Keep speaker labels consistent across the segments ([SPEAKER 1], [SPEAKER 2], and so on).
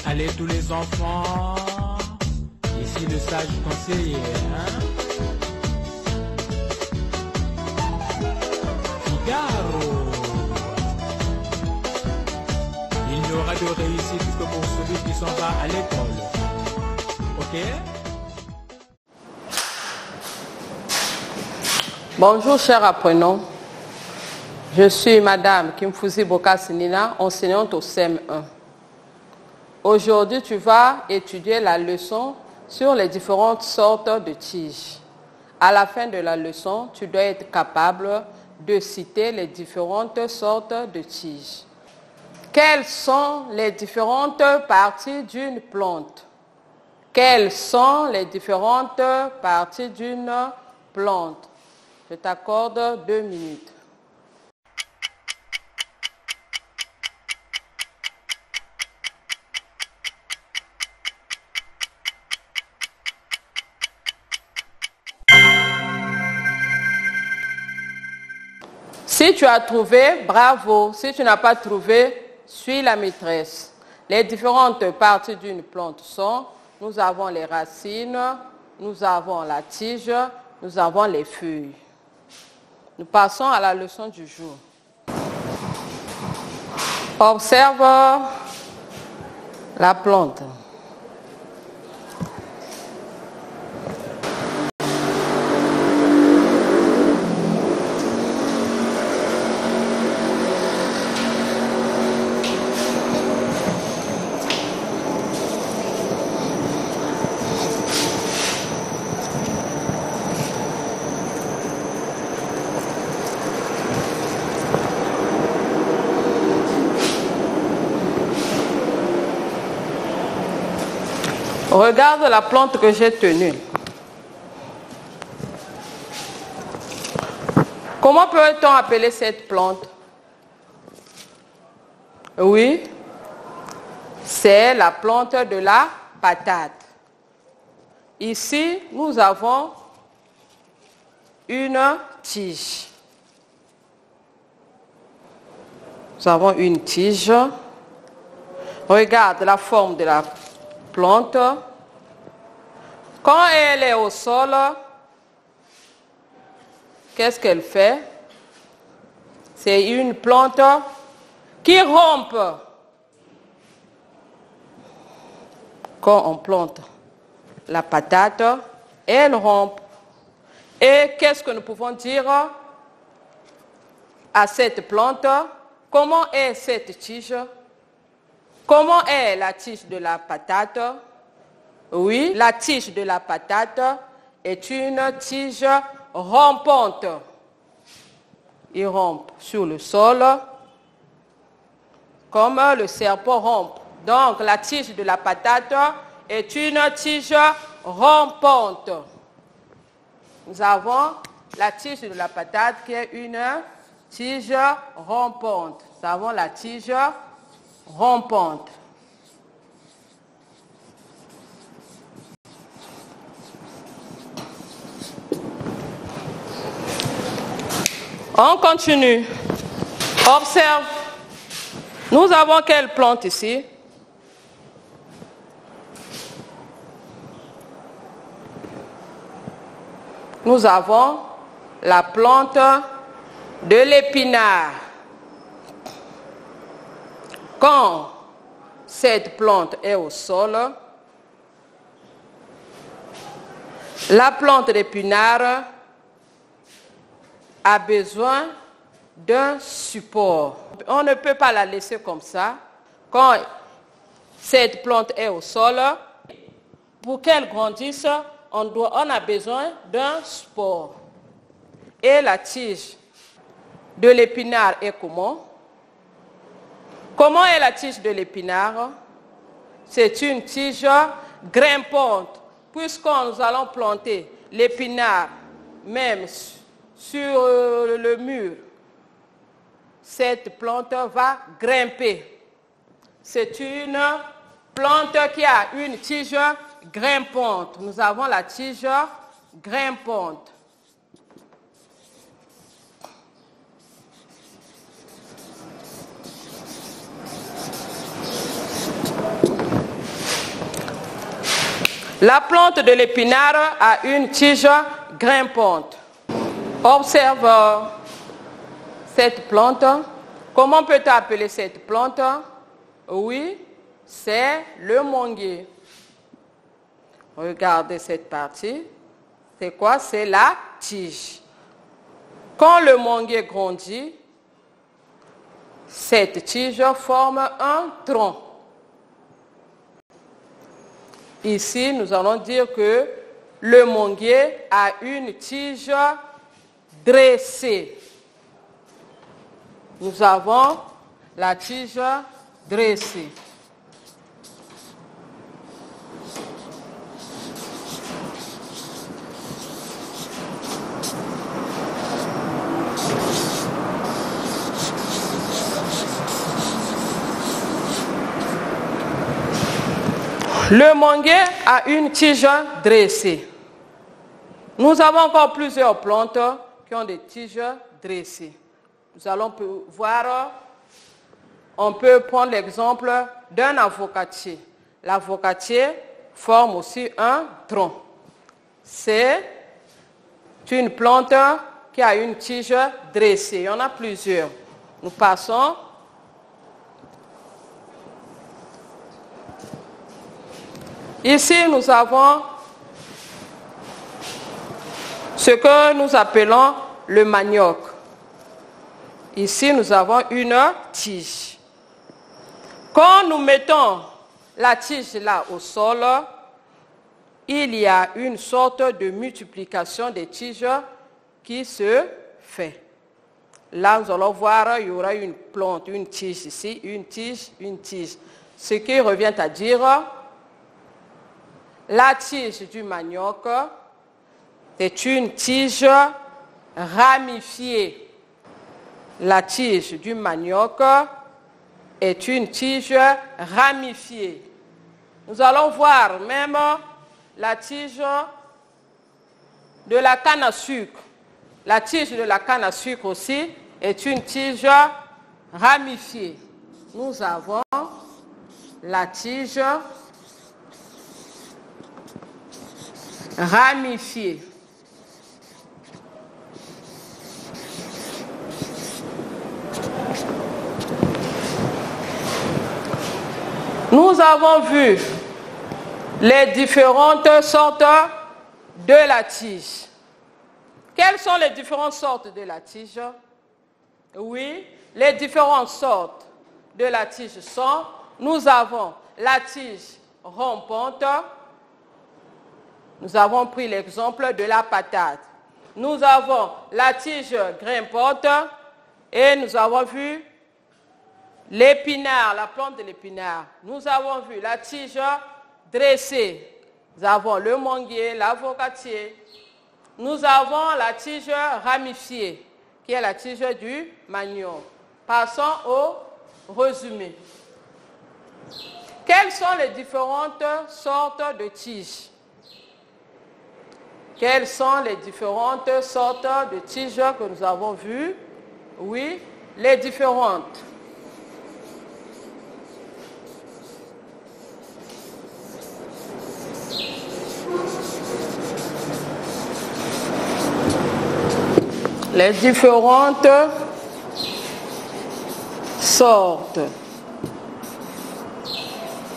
[SPEAKER 1] Allez tous les enfants. Ici le sage conseiller, hein? Figaro. Il n'y aura de réussite que pour celui qui s'en va à l'école. Ok?
[SPEAKER 2] Bonjour chers apprenants. Je suis Madame Kimfuzi Bokasinina, enseignante au CM1. Aujourd'hui, tu vas étudier la leçon sur les différentes sortes de tiges. À la fin de la leçon, tu dois être capable de citer les différentes sortes de tiges. Quelles sont les différentes parties d'une plante? Quelles sont les différentes parties d'une plante? Je t'accorde 2 minutes. Si tu as trouvé, bravo. Si tu n'as pas trouvé, suis la maîtresse. Les différentes parties d'une plante sont, nous avons les racines, nous avons la tige, nous avons les feuilles. Nous passons à la leçon du jour. Observe la plante. Regarde la plante que j'ai tenue. Comment peut-on appeler cette plante? Oui, c'est la plante de la patate. Ici, nous avons une tige. Nous avons une tige. Regarde la forme de la plante. Quand elle est au sol, qu'est-ce qu'elle fait? C'est une plante qui rompt. Quand on plante la patate, elle rompt. Et qu'est-ce que nous pouvons dire à cette plante? Comment est cette tige? Comment est la tige de la patate? Oui, la tige de la patate est une tige rompante. Il rompt sur le sol comme le serpent rompt. Donc, la tige de la patate est une tige rompante. Nous avons la tige de la patate qui est une tige rompante. Nous avons la tige rompante. On continue. Observe. Nous avons quelle plante ici? Nous avons la plante de l'épinard. Quand cette plante est au sol, la plante d'épinard a besoin d'un support. On ne peut pas la laisser comme ça. Quand cette plante est au sol, pour qu'elle grandisse, on a besoin d'un support. Et la tige de l'épinard est comment? Comment est la tige de l'épinard? C'est une tige grimpante, puisque nous allons planter l'épinard même sur le mur. Cette plante va grimper. C'est une plante qui a une tige grimpante. Nous avons la tige grimpante. La plante de l'épinard a une tige grimpante. Observe cette plante. Comment peut-on appeler cette plante? Oui, c'est le manguier. Regardez cette partie. C'est quoi? C'est la tige. Quand le manguier grandit, cette tige forme un tronc. Ici, nous allons dire que le manguier a une tige dressée. Nous avons la tige dressée. Le manguier a une tige dressée. Nous avons encore plusieurs plantes qui ont des tiges dressées. Nous allons voir, on peut prendre l'exemple d'un avocatier. L'avocatier forme aussi un tronc. C'est une plante qui a une tige dressée. Il y en a plusieurs. Nous passons. Ici, nous avons ce que nous appelons le manioc. Ici, nous avons une tige. Quand nous mettons la tige là au sol, il y a une sorte de multiplication des tiges qui se fait. Là, nous allons voir, il y aura une plante, une tige ici, une tige, une tige. Ce qui revient à dire, la tige du manioc, c'est une tige ramifiée. La tige du manioc est une tige ramifiée. Nous allons voir même la tige de la canne à sucre. La tige de la canne à sucre aussi est une tige ramifiée. Nous avons la tige ramifiée. Nous avons vu les différentes sortes de la tige. Quelles sont les différentes sortes de la tige? Oui, les différentes sortes de la tige sont, nous avons la tige rampante. Nous avons pris l'exemple de la patate. Nous avons la tige grimpante et nous avons vu l'épinard, la plante de l'épinard. Nous avons vu la tige dressée. Nous avons le manguier, l'avocatier. Nous avons la tige ramifiée, qui est la tige du manioc. Passons au résumé. Quelles sont les différentes sortes de tiges? Quelles sont les différentes sortes de tiges que nous avons vues? Oui, les différentes. Les différentes sortes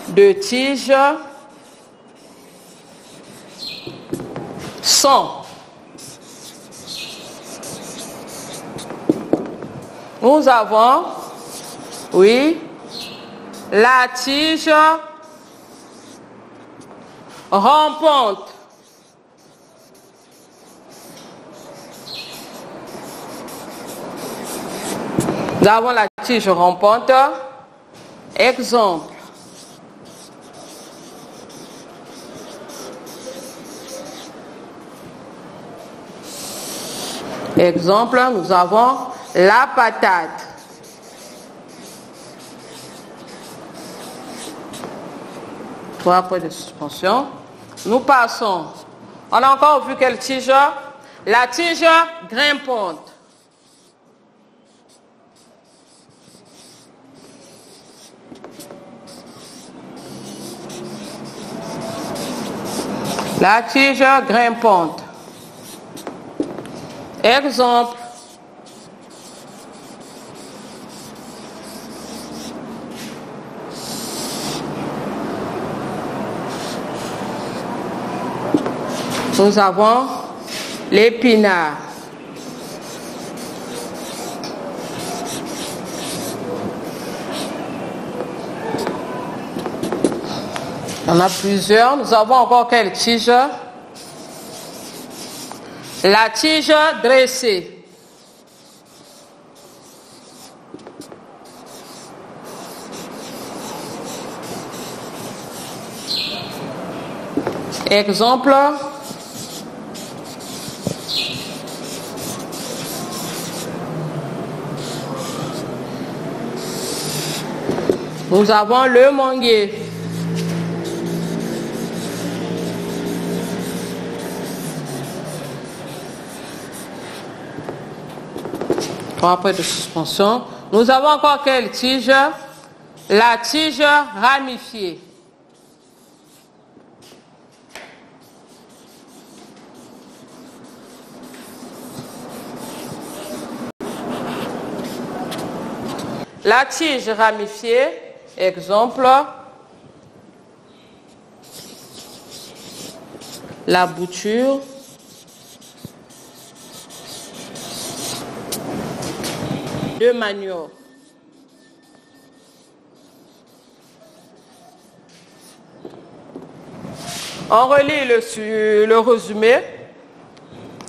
[SPEAKER 2] de tiges sont, nous avons, oui, la tige rampante. Nous avons la tige rampante. Exemple. Exemple, nous avons la patate. Trois points de suspension. Nous passons. On a encore vu quelle tige? La tige grimpante. La tige grimpante. Exemple. Nous avons l'épinard. Il y en a plusieurs. Nous avons encore quelle tige? La tige dressée. Exemple. Nous avons le manguier. Après de suspension. Nous avons encore quelle tige? La tige ramifiée. La tige ramifiée, exemple, la bouture. De manioc. On relit le résumé.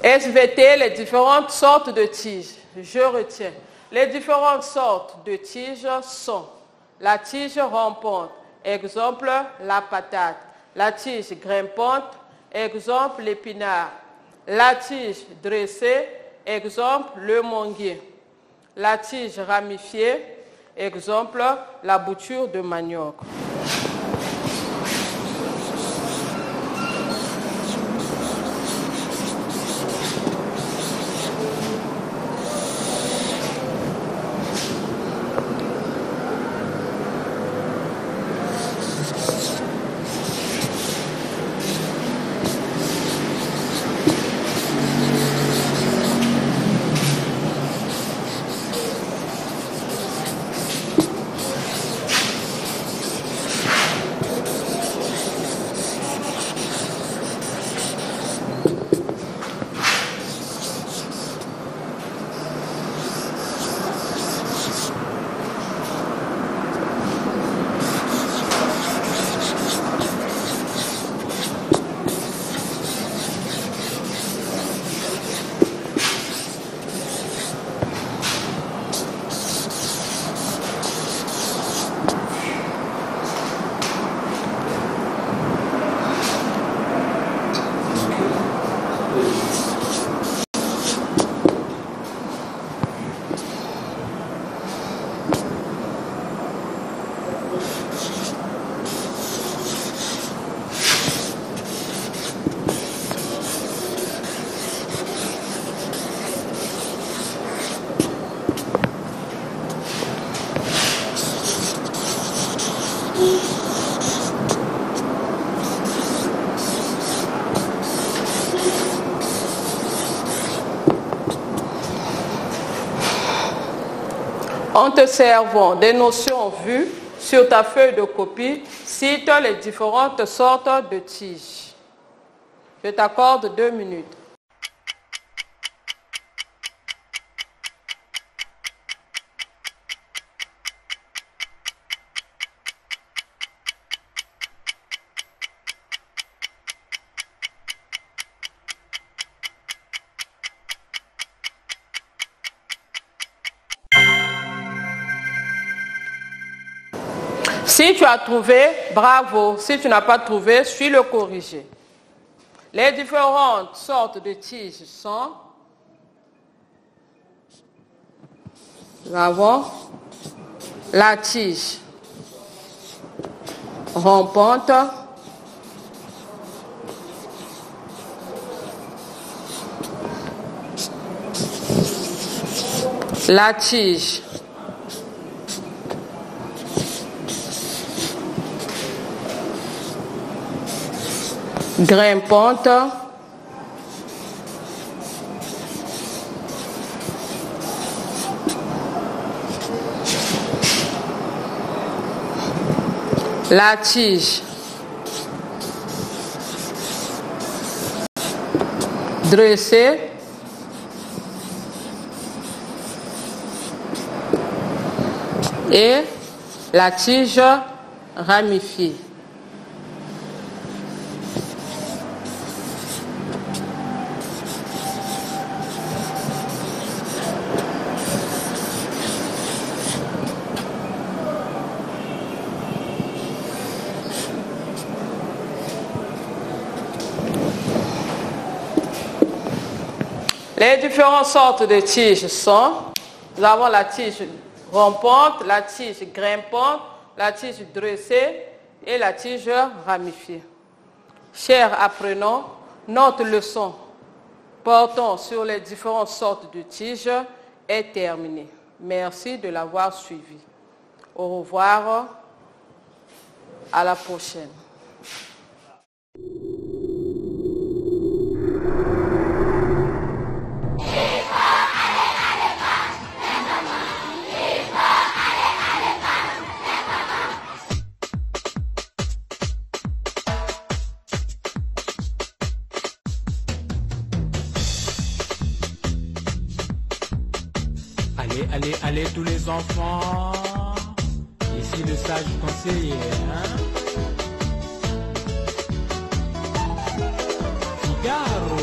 [SPEAKER 2] SVT, les différentes sortes de tiges. Je retiens. Les différentes sortes de tiges sont la tige rampante, exemple la patate, la tige grimpante, exemple l'épinard, la tige dressée, exemple le manguier. La tige ramifiée, exemple, la bouture de manioc. En te servant des notions vues sur ta feuille de copie, cite les différentes sortes de tiges. Je t'accorde 2 minutes. Si tu as trouvé, bravo. Si tu n'as pas trouvé, suis le corrigé. Les différentes sortes de tiges sont, nous avons la tige rampante, la tige grimpante, la tige dressée, et la tige ramifiée. Les différentes sortes de tiges sont, nous avons la tige rampante, la tige grimpante, la tige dressée et la tige ramifiée. Chers apprenants, notre leçon portant sur les différentes sortes de tiges est terminée. Merci de l'avoir suivi. Au revoir, à la prochaine.
[SPEAKER 1] Allez, allez, allez tous les enfants. Ici le sage conseiller, hein? Figaro.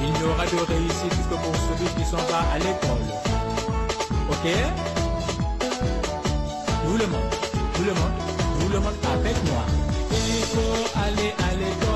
[SPEAKER 1] Il n'y aura de réussite que pour celui qui s'en va à l'école. Ok? Tout le monde avec moi. Il faut aller à l'école.